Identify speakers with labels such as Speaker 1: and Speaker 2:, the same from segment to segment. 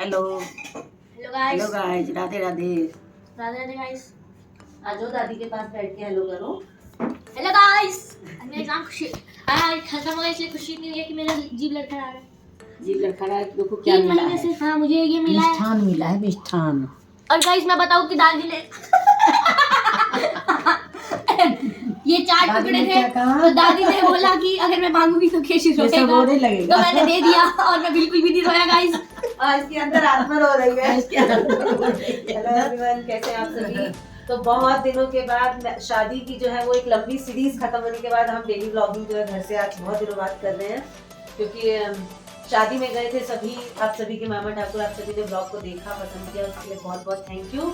Speaker 1: Hello
Speaker 2: guys,
Speaker 1: Radhe Radhe
Speaker 2: Radhe Radhe guys.
Speaker 3: आ जाओ दादी के पास बैठ के हेलो करो।
Speaker 2: हेलो गाइस, मेरा एग्जाम खुशी खत्म हो गया, इसलिए खुशी नहीं हुई है कि मेरा जीभ लड़खड़ा रहा है।
Speaker 1: जी लड़खड़ा है, देखो क्या
Speaker 2: 3
Speaker 1: मिला
Speaker 2: महीने
Speaker 1: है।
Speaker 2: से। हाँ, मुझे ये मिला है।
Speaker 1: मिष्ठान मिला है, मिष्ठान।
Speaker 2: और गाइस मैं बताऊं कि दादी ने ये 4
Speaker 1: दादी
Speaker 2: टुकड़े
Speaker 1: ने
Speaker 2: थे,
Speaker 1: क्या कहा?
Speaker 2: तो दादी ने बोला कि अगर मैं मांगूंगी तो केशी
Speaker 1: ये सब
Speaker 2: रोएगा,
Speaker 1: रोने लगेगा।
Speaker 2: तो मैंने दे दिया और मैं बिल्कुल भी नहीं रोया गाइस।
Speaker 3: आज के अंदर आत्मा रो रही है।
Speaker 1: हेलो
Speaker 3: हेलो एवरीवन, कैसे हैं आप सभी। तो बहुत दिनों के बाद शादी की जो है वो एक लंबी सीरीज खत्म होने के बाद हम डेली व्लॉगिंग जो है घर से आज बहुत दिनों बाद कर रहे हैं, क्योंकि शादी में गए थे सभी, आप सभी के मामा ठाकुर, आप सभी ने ब्लॉग को देखा, पसंद किया, उसके लिए बहुत बहुत थैंक यू।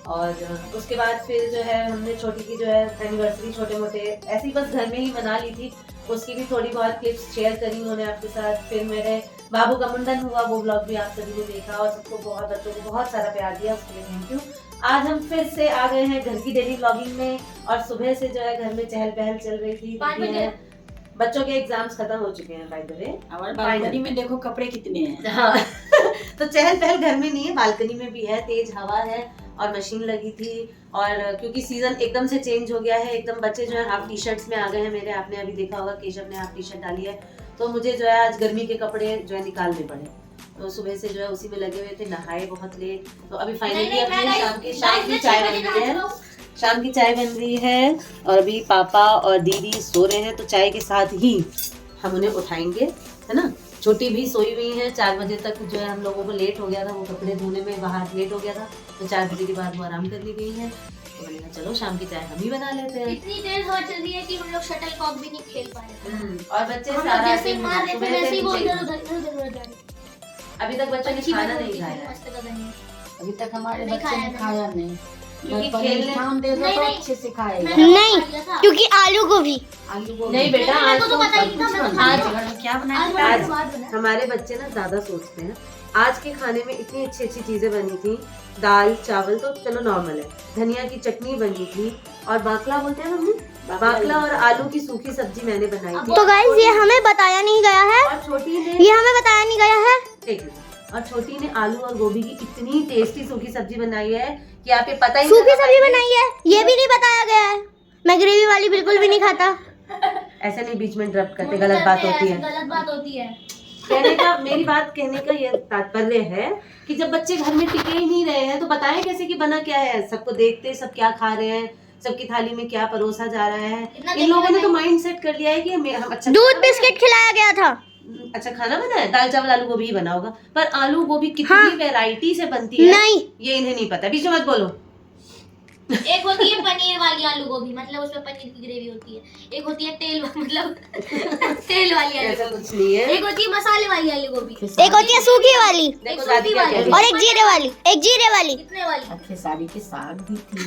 Speaker 3: और उसके बाद फिर जो है हमने छोटी की जो है एनिवर्सरी छोटे मोटे ऐसे ही बस घर में ही मना ली थी, उसकी भी थोड़ी बहुत क्लिप्स शेयर करी उन्होंने आपके साथ। फिर मेरे बाबू का मुंडन हुआ, वो ब्लॉग भी आप सभी ने देखा और सबको बहुत, बच्चों को बहुत सारा प्यार दिया, उसके लिए थैंक यू। आज हम फिर से आ गए हैं घर की डेली व्लॉगिंग में, और सुबह से जो है घर में चहल पहल चल रही थी।
Speaker 2: 5 बजे
Speaker 3: बच्चों के एग्जाम्स खत्म हो चुके हैं बाय द वे।
Speaker 1: हमारे बालकनी में देखो कपड़े कितने हैं।
Speaker 3: हाँ तो चहल पहल घर में नहीं है, बालकनी में भी है, तेज हवा है और मशीन लगी थी। और क्योंकि सीजन एकदम से चेंज हो गया है, एकदम बच्चे जो है हाफ टी शर्ट्स में आ गए हैं मेरे, आपने अभी देखा होगा केशव ने हाफ टी शर्ट डाली है, तो मुझे जो है आज गर्मी के कपड़े जो है निकालने पड़े, तो सुबह से जो है उसी में लगे हुए थे, नहाए बहुत लेट, तो अभी फाइनली अपनी शाम की चाय बन रही है, शाम की चाय बन रही है, और अभी पापा और दीदी सो रहे हैं, तो चाय के साथ ही हम उन्हें उठाएंगे, है ना। छोटी भी सोई हुई है, 4 बजे तक जो है हम लोगों को लेट हो गया था, वो कपड़े धोने में बाहर लेट हो गया था, तो 4 बजे के बाद वो आराम करने गई है, तो मैंने कहा चलो शाम की चाय हम ही बना लेते हैं।
Speaker 2: इतनी तेज हवा चल रही है कि हम लोग शटल कॉक भी नहीं खेल पाए।
Speaker 3: और बच्चे
Speaker 2: हम
Speaker 3: सारा
Speaker 2: जैसे ही
Speaker 3: दिन
Speaker 2: मार रहे थे
Speaker 3: सुबह
Speaker 2: वैसे ही वो
Speaker 3: से
Speaker 2: इधर
Speaker 3: नीचे-
Speaker 2: उधर जा रहे।
Speaker 3: अभी तक बच्चों ने
Speaker 2: अच्छी
Speaker 3: खाना
Speaker 2: बात
Speaker 3: नहीं
Speaker 2: होती है,
Speaker 3: खाया।
Speaker 2: मस्त कर रहे हैं।
Speaker 1: अभी तक हमारे
Speaker 2: नहीं
Speaker 1: बच्चे ने
Speaker 2: खाया
Speaker 1: खाया नहीं।
Speaker 3: क्योंकि
Speaker 1: पर
Speaker 3: खेलने-
Speaker 1: मिष्ठान दे दो
Speaker 2: नहीं,
Speaker 1: तो
Speaker 2: नहीं।
Speaker 1: अच्छे से खाएगा।
Speaker 2: मैंने
Speaker 4: नहीं,
Speaker 2: खा लिया था।
Speaker 4: क्योंकि आलू गोभी
Speaker 1: आलू गोभी
Speaker 3: नहीं बेटा,
Speaker 2: नहीं, मेरे
Speaker 3: आज
Speaker 2: को तो पता ही नहीं था, मैं तो
Speaker 3: आज
Speaker 2: खा
Speaker 1: क्या
Speaker 2: आज
Speaker 1: बनाया?
Speaker 2: बना के बाद बना।
Speaker 3: हमारे बच्चे ना ज्यादा सोचते हैं। आज के खाने में इतनी अच्छी अच्छी चीजें बनी थी, दाल चावल तो चलो नॉर्मल है, धनिया की चटनी बनी थी, और बाकला बोलते हैं मम्मी, बाकला और आलू की सूखी सब्जी मैंने बनाई थी।
Speaker 4: तो गाइस ये हमें बताया नहीं गया है,
Speaker 3: और छोटी ने
Speaker 4: ये हमें बताया नहीं गया है।
Speaker 3: एक मिनट, और छोटी ने आलू और गोभी की इतनी टेस्टी सूखी सब्जी बनाई है कि आप ये पता ही
Speaker 4: सूखी सब्जी बनाई है, ये भी नहीं बताया गया है। मैं ग्रेवी वाली बिल्कुल भी नहीं खाता।
Speaker 3: ऐसे नहीं बीच में इंटरप्ट करते, गलत बात होती है।
Speaker 2: गलत बात होती है।
Speaker 3: कहने का, मेरी बात कहने का ये तात्पर्य है कि जब बच्चे घर में टिके ही नहीं रहे हैं तो बताएं कैसे कि बना क्या है। सबको देखते सब क्या खा रहे हैं, सबकी थाली में क्या परोसा जा रहा है। इन लोगों ने तो माइंड सेट कर लिया है कि हम अच्छा
Speaker 4: दूध बिस्किट खिलाया गया था।
Speaker 3: अच्छा खाना बना है, दाल चावल आलू गोभी ही बना होगा, पर आलू गोभी कितनी वैरायटी से बनती है
Speaker 4: नहीं।
Speaker 3: ये इन्हें नहीं पता। बीच में मत बोलो।
Speaker 2: एक होती है पनीर वाली आलू गोभी, मतलब उसमें पनीर की ग्रेवी होती है। एक होती है तेल मतलब तेल वाली आलू
Speaker 3: ऐसा
Speaker 2: गोभी।
Speaker 3: कुछ नहीं है।
Speaker 2: एक होती है मसाले वाली आलू गोभी।
Speaker 4: एक होती है सूखी वाली
Speaker 3: देखो
Speaker 2: एक
Speaker 3: दादी क्या
Speaker 2: सूखी
Speaker 3: कह रही
Speaker 4: और
Speaker 3: है।
Speaker 4: एक जीरे वाली, एक जीरे वाली।
Speaker 2: कितने वाली?
Speaker 1: अच्छे साड़ी के साग भी थी।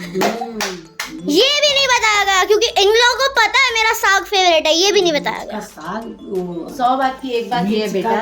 Speaker 4: ये भी नहीं बताया गया क्योंकि इन लोगों को पता है मेरा साग फेवरेट है, ये भी नहीं बताया
Speaker 1: का
Speaker 4: गया।
Speaker 1: साग वो
Speaker 3: 100 बात की एक बात ये है बेटा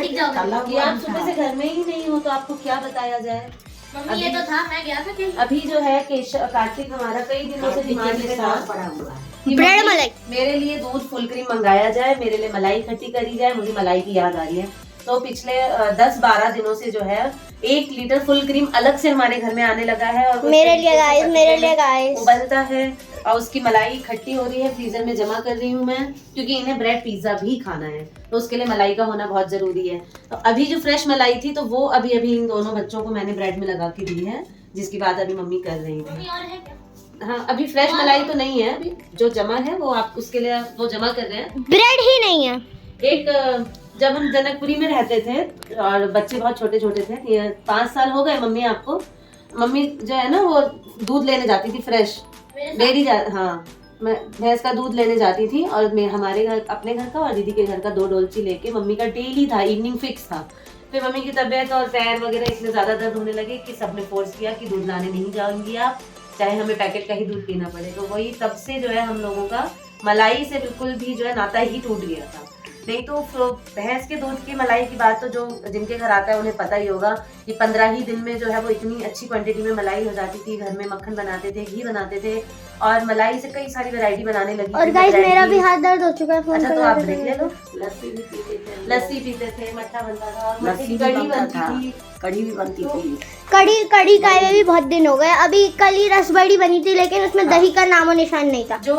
Speaker 2: ठीक जाओ।
Speaker 3: कि आप सुबह से घर में ही नहीं हो तो आपको क्या बताया जाए।
Speaker 2: मम्मी ये तो था, मैं गया था खेलने।
Speaker 3: अभी जो है कार्तिक हमारा कई दिनों से डिमांड में था
Speaker 1: पड़ा हुआ है।
Speaker 3: कि
Speaker 4: ब्रेड
Speaker 3: मम्मी,
Speaker 4: मलाई।
Speaker 3: मेरे लिए दूध फुल क्रीम मंगाया जाए, मेरे लिए मलाई इकट्ठी करी जाए, मुझे मलाई की याद आ रही है। तो पिछले 10-12 दिनों से जो है 1 लीटर फुल क्रीम अलग से हमारे घर में आने लगा है, और वो
Speaker 4: मेरे
Speaker 3: इस
Speaker 4: लिए
Speaker 3: तरीके से
Speaker 4: गाइस, मेरे
Speaker 3: पतीले
Speaker 4: लिए
Speaker 3: में
Speaker 4: गाइस।
Speaker 3: उबलता है और उसकी मलाई इकट्ठी हो रही है, फ्रीजर में जमा कर रही हूँ मैं, क्योंकि इन्हें ब्रेड पिज्जा भी खाना है, तो उसके लिए मलाई का होना बहुत जरूरी है। तो अभी जो फ्रेश मलाई थी तो वो अभी अभी इन दोनों बच्चों को मैंने ब्रेड में लगा के दी है, जिसकी बात अभी मम्मी कर रही थी।
Speaker 2: मम्मी और है क्या?
Speaker 3: हाँ अभी फ्रेश मलाई तो नहीं है, अभी जो जमा है वो आप उसके लिए वो जमा कर रहे हैं।
Speaker 4: ब्रेड ही नहीं है।
Speaker 3: एक जब हम जनकपुरी में रहते थे और बच्चे बहुत छोटे छोटे थे, ये 5 साल हो गए मम्मी आपको, मम्मी जो है ना वो दूध लेने जाती थी फ्रेश डेयरी हाँ मैं भैंस का दूध लेने जाती थी, और मैं हमारे घर अपने घर का और दीदी के घर का 2 डोलची लेके, मम्मी का डेली था, इवनिंग फिक्स था। फिर मम्मी की तबीयत और पैर वगैरह इतने ज्यादा दर्द होने लगे कि सबने फोर्स किया कि दूध लाने नहीं जाऊंगी आप, चाहे हमें पैकेट का ही दूध पीना पड़े। तो वही तब से जो है हम लोगों का मलाई से बिल्कुल भी जो है नाता ही टूट गया था। नहीं तो भैंस के दूध की मलाई की बात तो जो जिनके घर आता है उन्हें पता ही होगा कि 15 ही दिन में जो है वो इतनी अच्छी क्वांटिटी में मलाई हो जाती थी। घर में मक्खन बनाते थे, घी बनाते थे, और मलाई से कई सारी वैरायटी बनाने लगी
Speaker 4: और
Speaker 3: थी।
Speaker 4: गाइस मेरा भी
Speaker 3: वैरायटी-
Speaker 4: हाथ दर्द हो चुका है फोन
Speaker 3: अच्छा
Speaker 4: पे
Speaker 3: तो आप
Speaker 4: लगे
Speaker 3: ब्रेक ले लो।
Speaker 1: लस्सी भी पी लेते हैं।
Speaker 3: लस्सी पीते थे, मट्ठा बनता था, मट्ठे
Speaker 1: लस्सी
Speaker 3: की
Speaker 1: भी
Speaker 3: कढ़ी
Speaker 1: बनता
Speaker 3: बनती
Speaker 1: था,
Speaker 3: थी।
Speaker 1: कढ़ी भी बनती थी।
Speaker 4: कढ़ी खाए हुए भी बहुत दिन हो गए। अभी कल ही रसबड़ी बनी थी, लेकिन उसमें दही का नामो निशान नहीं था।
Speaker 3: जो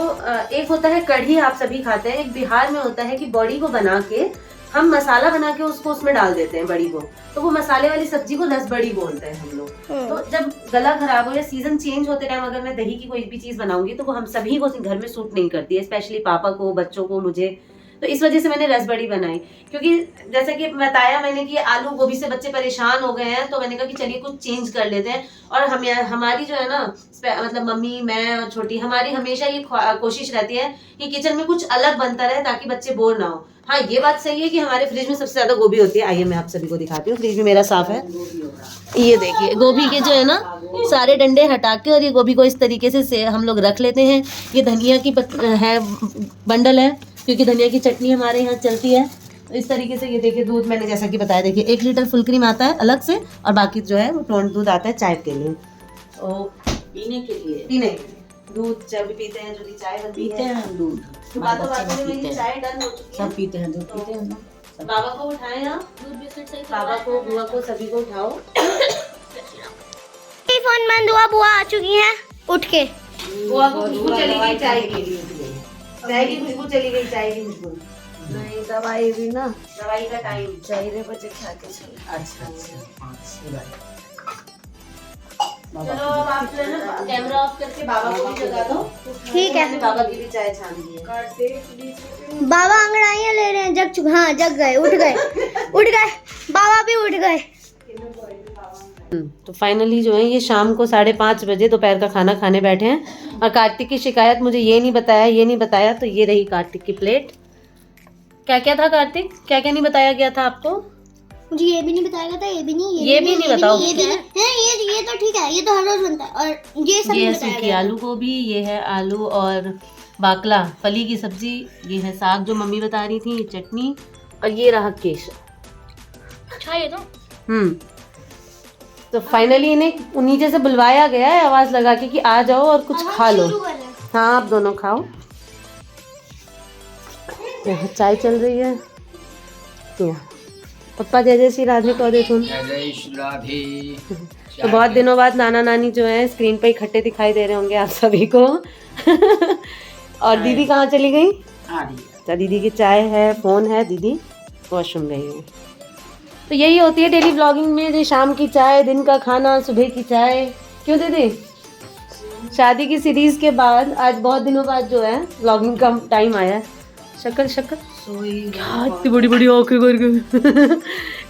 Speaker 3: एक होता है कढ़ी, आप सभी खाते हैं। एक बिहार में होता है कि बड़ी को बना के हम मसाला बना के उसको उसमें डाल देते हैं बड़ी को, तो वो मसाले वाली सब्जी को रसबड़ी बोलते हैं हम लोग। तो जब गला खराब हो या सीजन चेंज होते टाइम अगर मैं दही की कोई भी चीज बनाऊंगी तो वो हम सभी को घर में सूट नहीं करती है, स्पेशली पापा को, बच्चों को, मुझे। तो इस वजह से मैंने रसबड़ी बनाई, क्योंकि जैसे कि बताया मैंने कि आलू गोभी से बच्चे परेशान हो गए हैं, तो मैंने कहा कि चलिए कुछ चेंज कर लेते हैं। और हमारी जो है ना, मतलब मम्मी, मैं और छोटी, हमारी हमेशा ये कोशिश रहती है कि किचन में कुछ अलग बनता रहे ताकि बच्चे बोर ना हो। हाँ, ये बात सही है कि हमारे फ्रिज में सबसे ज्यादा गोभी होती है। आइए मैं आप सभी को दिखाती हूँ, फ्रिज भी मेरा साफ है। ये देखिए, गोभी के जो है ना सारे डंडे हटा के और ये गोभी को इस तरीके से हम लोग रख लेते हैं। ये धनिया की है बंडल है, क्योंकि धनिया की चटनी हमारे यहाँ चलती है। तो इस तरीके से ये देखिए, दूध मैंने जैसा कि बताया, देखिए 1 लीटर फुल क्रीम आता है अलग से, और बाकी जो है वो टोंड दूध आता है चाय के लिए। तो
Speaker 1: पीने के लिए
Speaker 3: दूध जब भी पीते हैं, जो भी चाय बनती
Speaker 1: पीते
Speaker 3: है,
Speaker 1: हैं दूध।
Speaker 3: तो
Speaker 1: हमारे
Speaker 3: बातों
Speaker 1: बच्चे
Speaker 3: बातों में
Speaker 1: भी
Speaker 3: मेरी
Speaker 1: पीते हैं,
Speaker 3: चाय डन हो चुकी है।
Speaker 1: सब पीते हैं, दूध पीते हैं ना।
Speaker 3: बाबा को उठाएं आप,
Speaker 2: दूध बिस्किट सही
Speaker 3: बाबा को, बुआ को, सभी को उठाओ।
Speaker 4: फोन बंद हुआ, बुआ आ चुकी हैं उठ के।
Speaker 3: बुआ को खुशबू चली गई चाय की, चाय की खुशबू चली गई, चाय की खुशबू।
Speaker 1: नहीं, दवाई भी ना
Speaker 3: दवाई का टाइम
Speaker 1: 4 बजे खा के चले। अच्छा अच्छी बात।
Speaker 3: चलो अब आप जो है ना कैमरा ऑफ करके बाबा को भी जगा दो।
Speaker 4: ठीक है।
Speaker 3: मैंने बाबा की भी चाय छान दी है।
Speaker 4: बाबा अंगड़ाइयाँ ले रहे हैं, जग चुके, हाँ जग गए, उठ गए बाबा भी उठ गए।
Speaker 3: तो फाइनली जो है ये शाम को 5:30 बजे दोपहर का खाना खाने बैठे हैं। और कार्तिक की शिकायत, मुझे ये नहीं बताया, तो ये रही कार्तिक की प्लेट। क्या क्या था कार्तिक, क्या क्या नहीं बताया गया था आपको?
Speaker 4: मुझे ये भी नहीं बताया गया था, ये भी नहीं,
Speaker 3: ये भी नहीं बताओ।
Speaker 4: ये भी नहीं है, ये तो ठीक है, ये तो हर रोज बनता है। और ये सब
Speaker 3: ये
Speaker 4: नहीं
Speaker 3: है
Speaker 4: बताया
Speaker 3: सूखी
Speaker 4: गया।
Speaker 3: आलू गोभी, ये है आलू और बाकला फली की सब्जी, ये है साग जो मम्मी बता रही थी, ये चटनी, और ये रहा केसर।
Speaker 2: अच्छा ये तो
Speaker 3: तो फाइनली इन्हें नीचे से बुलवाया गया है आवाज लगा के कि आ जाओ और कुछ खा लो। हाँ, आप दोनों खाओ। यहाँ चाय चल रही है। यहाँ पप्पा जय जय श्री राधे कह दे तुम।
Speaker 5: जय जय श्री राधे।
Speaker 3: तो बहुत दिनों बाद नाना नानी जो है स्क्रीन पे इकट्ठे दिखाई दे रहे होंगे आप सभी को। और दीदी कहाँ चली गई? अच्छा, दीदी की चाय है, फोन है, दीदी वॉशरूम गई है। तो यही होती है डेली व्लॉगिंग में, जो शाम की चाय, दिन का खाना, सुबह की चाय। क्यों दीदी? शादी की सीरीज के बाद आज बहुत दिनों बाद जो है व्लॉगिंग का टाइम आया है। शक्कर क्या इतनी बड़ी बड़ी आंखें करके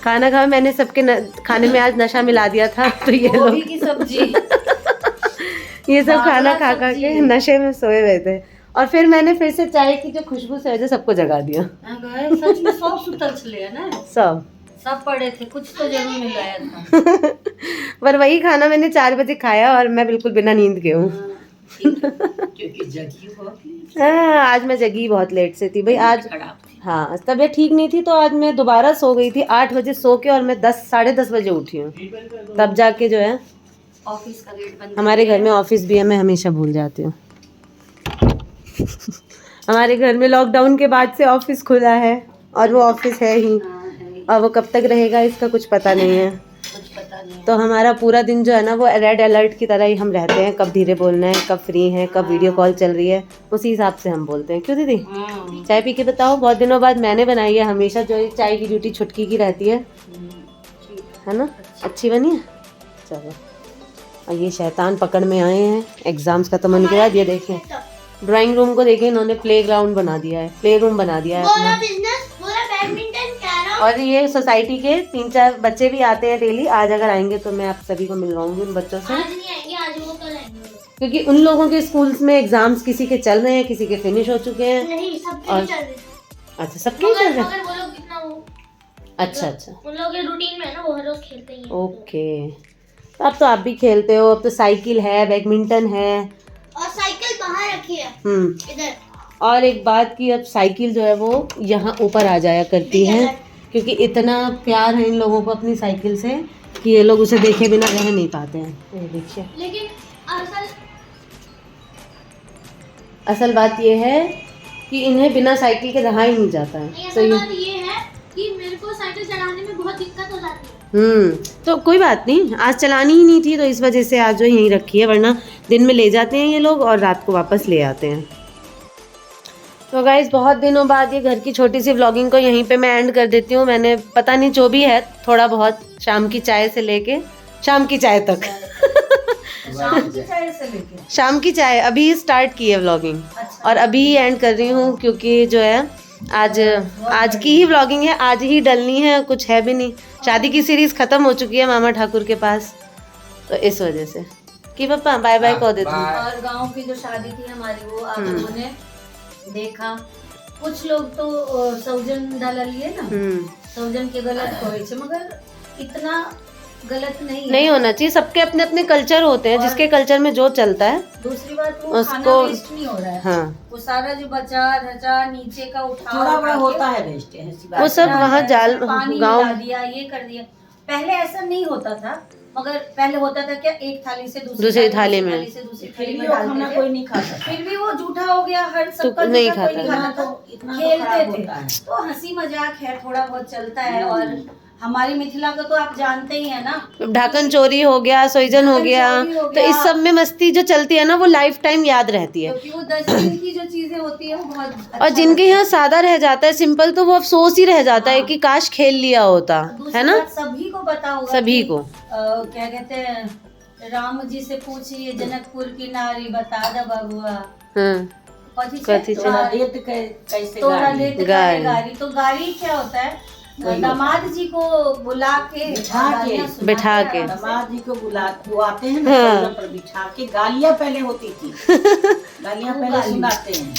Speaker 3: खाना खा, मैंने सबके खाने में आज नशा मिला दिया था। तो ये लोग
Speaker 1: की सब्जी
Speaker 3: ये सब खाना खा खा के नशे में सोए हुए थे। और फिर मैंने फिर से चाय की जो खुशबू से वजह सबको जगा दिया।
Speaker 1: सच में सब सुतल चले ना, सब पड़े थे, कुछ तो जरूर मिल गया था।
Speaker 3: पर वही खाना मैंने 4 बजे खाया और मैं बिल्कुल बिना नींद के हूँ।
Speaker 1: क्योंकि जगी बहुत
Speaker 3: हाँ, आज मैं जगी बहुत लेट से थी भाई। आज
Speaker 1: खराब थी।
Speaker 3: हाँ, तबीयत ठीक नहीं थी, तो आज मैं दोबारा सो गई थी 8 बजे सो के, और मैं 10-10:30 बजे उठी हूँ। तब जाके जो है
Speaker 1: ऑफिस का गेट बंद।
Speaker 3: हमारे घर में ऑफिस भी है, मैं हमेशा भूल जाती हूँ। हमारे घर में लॉकडाउन के बाद से ऑफिस खुला है, और वो ऑफिस है ही, और वो कब तक रहेगा इसका कुछ पता नहीं है।
Speaker 1: कुछ पता नहीं।
Speaker 3: तो हमारा पूरा दिन जो है ना वो रेड अलर्ट की तरह ही हम रहते हैं, कब धीरे बोलना है, कब फ्री है, कब वीडियो कॉल चल रही है, उसी हिसाब से हम बोलते हैं। क्यों दीदी? चाय पी के बताओ। बहुत दिनों बाद मैंने बनाई है, हमेशा जो चाय की ड्यूटी छुटकी की रहती है ना। अच्छी बनी है। चलो, और ये शैतान पकड़ में आए हैं एग्जाम्स खत्म होने के बाद। ये देखें, ड्राइंग रूम को देखें, इन्होंने प्ले ग्राउंड बना दिया है, प्ले रूम बना दिया है अपना। और ये सोसाइटी के 3-4 बच्चे भी आते हैं डेली। आज अगर आएंगे तो मैं आप सभी को मिलवाऊंगी उन बच्चों से,
Speaker 2: आज नहीं आएंगे, आज वो कल आएंगे।
Speaker 3: क्योंकि उन लोगों के स्कूल्स में एग्जाम्स किसी के चल रहे हैं, किसी के फिनिश हो चुके हैं।
Speaker 2: नहीं, सबके
Speaker 3: और-
Speaker 2: चल रहे हैं।
Speaker 3: अच्छा, सबके ही चल रहे हैं।
Speaker 2: मगर वो लोग कितना वो
Speaker 3: अच्छा अच्छा,
Speaker 2: उन लोगों के रूटीन में है ना, वो हर रोज खेलते ही हैं।
Speaker 3: ओके। तो अब तो आप भी खेलते हो, अब तो साइकिल है, बैडमिंटन है।
Speaker 4: और साइकिल बाहर रखी है इधर।
Speaker 3: और एक बात की, अब साइकिल जो है वो यहाँ ऊपर आ जाया करती है, क्योंकि इतना प्यार है इन लोगों को अपनी साइकिल से कि ये लोग उसे देखे बिना रह नहीं पाते हैं। ये देखिए,
Speaker 2: लेकिन
Speaker 3: असल बात ये है कि इन्हें बिना साइकिल के रहा ही नहीं जाता है। तो
Speaker 2: ये है कि मेरे को साइकिल चलाने में बहुत दिक्कत हो जाती है।
Speaker 3: तो कोई बात नहीं, आज चलानी ही नहीं थी तो इस वजह से आज जो यहीं रखी है, वरना दिन में ले जाते हैं ये लोग और रात को वापस ले आते हैं। तो गाइस बहुत दिनों बाद ये घर की छोटी सी व्लॉगिंग को यहीं पे मैं एंड कर देती हूँ। मैंने पता नहीं जो भी है थोड़ा बहुत शाम की चाय से लेके शाम की चाय तक शाम की चाय अभी स्टार्ट की है व्लॉगिंग और अभी ही एंड कर रही हूँ क्योंकि जो है आज की ही व्लॉगिंग है, आज ही डलनी है, कुछ है भी नहीं। शादी की सीरीज खत्म हो चुकी है मामा ठाकुर के पास, तो इस वजह से कि पापा बाय बाय कह देती हूँ।
Speaker 1: और गांव की जो शादी थी हमारी वो आप लोगों ने देखा, कुछ लोग तो सौजन डाला लिए ना, सौजन के गलत होए छे, मगर इतना गलत नहीं
Speaker 3: होना चाहिए। सबके अपने अपने कल्चर होते हैं, जिसके कल्चर में जो चलता है।
Speaker 1: दूसरी बात वो
Speaker 3: उसको
Speaker 1: खाना वेस्ट नहीं हो रहा है।
Speaker 3: हाँ,
Speaker 1: वो सारा जो बचा धचा नीचे का उठा
Speaker 5: थोड़ा बड़ा होता है वेस्ट,
Speaker 3: वो सब वहाँ जाल
Speaker 1: पानी
Speaker 3: गाँव
Speaker 1: मिला दिया, ये कर दिया। पहले ऐसा नहीं होता था, मगर पहले होता था क्या, एक थाली से दूसरी थाली में
Speaker 5: फिर भी वो खाना कोई नहीं खा सकता,
Speaker 1: फिर भी वो झूठा हो गया, हर सबका
Speaker 3: नहीं
Speaker 1: झूठा कोई नहीं
Speaker 3: खाता।
Speaker 1: खाता था,
Speaker 5: इतना
Speaker 1: खेलते थे।
Speaker 5: होता है।
Speaker 1: तो हंसी मजाक है, थोड़ा बहुत चलता है। और हमारी मिथिला का तो आप जानते ही है ना,
Speaker 3: ढाकन चोरी हो गया, सोइजन हो गया, तो इस सब में मस्ती जो चलती है ना वो लाइफ टाइम याद रहती है।
Speaker 1: क्योंकि वो 10 दिन की जो चीजें होती है वो बहुत
Speaker 3: और जिनके यहाँ सादा रह जाता है, सिंपल, तो वो अफसोस ही रह जाता है कि काश खेल लिया होता, है ना।
Speaker 1: सभी को पता होगा,
Speaker 3: सभी को
Speaker 1: क्या कहते हैं, राम जी से पूछिए जनकपुर की नारी बता दा बबुआ, कथी
Speaker 3: कथी
Speaker 1: से?
Speaker 5: तोरा लेत कैसे
Speaker 1: तोरा
Speaker 5: गाड़ी?
Speaker 1: लेत
Speaker 3: गाड़ी।
Speaker 1: गाड़ी। तो गाड़ी क्या होता है, दामाद जी को बुला के
Speaker 3: बैठा के
Speaker 5: दामाद जी को बुलाते हैं ना,
Speaker 3: हाँ।
Speaker 5: पर बिठा के गालियाँ पहले होती थी, गालियाँ पहले सुनाते हैं,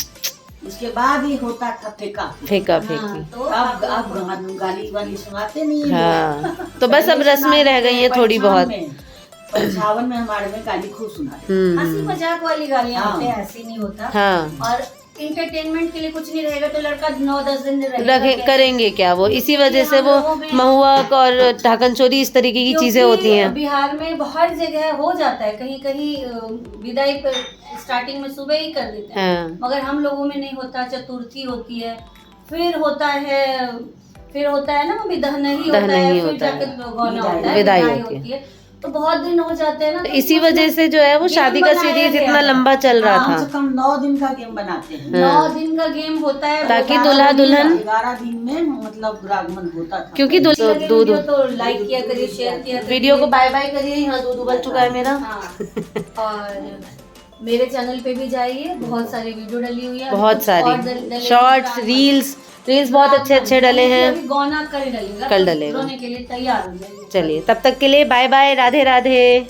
Speaker 5: उसके बाद ही होता था फेंका
Speaker 3: फेंका
Speaker 1: हाँ,
Speaker 3: फेंकी।
Speaker 1: तो
Speaker 5: अब गाली वाली सुनाते नहीं है।
Speaker 3: हाँ, तो बस अब रस्में रह गई हैं थोड़ी बहुत।
Speaker 5: 55 में हमारे में गाली खूब सुनाते।
Speaker 1: हंसी मजाक वाली गालियाँ
Speaker 5: हाँ।
Speaker 1: होते हैं, ऐसी नहीं होता।
Speaker 3: हाँ,
Speaker 1: और इंटरटेनमेंट के लिए कुछ नहीं रहेगा तो लड़का 9-10 दिन रहेगा
Speaker 3: रखे
Speaker 1: कैसे?
Speaker 3: करेंगे क्या वो, इसी वजह से
Speaker 1: हम
Speaker 3: वो
Speaker 1: लोगों में-
Speaker 3: महुआ और ढाकन चोरी इस तरीके की चीजें
Speaker 1: क्योंकि
Speaker 3: होती हैं।
Speaker 1: बिहार में हर जगह हो जाता है, कहीं कहीं विदाई पर स्टार्टिंग में सुबह ही कर देते हैं,
Speaker 3: हाँ,
Speaker 1: मगर हम लोगों में नहीं होता। चतुर्थी होती है, फिर होता है ना मम्मी, दहनही होता है,
Speaker 3: दहनही
Speaker 1: फिर
Speaker 3: होता है,
Speaker 1: जाके गौना होता है,
Speaker 3: विदाई
Speaker 1: विदाई
Speaker 3: होती
Speaker 1: होती है। तो बहुत दिन हो जाते हैं ना,
Speaker 3: तो
Speaker 1: तो
Speaker 3: इसी
Speaker 1: उसमें
Speaker 3: वजह से जो है वो
Speaker 1: गेम
Speaker 3: शादी का
Speaker 1: बनाया
Speaker 3: सीरीज
Speaker 1: गया
Speaker 3: इतना
Speaker 1: है।
Speaker 3: लंबा चल रहा
Speaker 5: कम
Speaker 3: था,
Speaker 5: से कम 9 दिन का गेम बनाते हैं।
Speaker 1: 9 दिन का गेम होता है,
Speaker 3: ताकि
Speaker 1: 11
Speaker 3: दूल्हा दुल्हन
Speaker 5: 11 दिन में मतलब रागमन होता था।
Speaker 3: क्योंकि
Speaker 1: लगे
Speaker 3: दूध
Speaker 1: वीडियो तो लाइक किया करिए, शेयर किया करिए।
Speaker 3: वीडियो को बाय बाय करिए, यहाँ दूध उबल चुका है मेरा।
Speaker 1: हाँ, और मेरे चैनल पे भी जाइए, बहुत सारे वीडियो डली हुई है,
Speaker 3: बहुत
Speaker 1: और
Speaker 3: सारी
Speaker 1: डले
Speaker 3: शॉर्ट्स, रील्स बहुत अच्छे अच्छे डले हैं।
Speaker 1: अभी गौना कल डलेगा,
Speaker 3: कल डलेगा।
Speaker 1: रोने के लिए तैयार हो जाइए।
Speaker 3: चलिए तब तक के लिए बाय बाय, राधे राधे।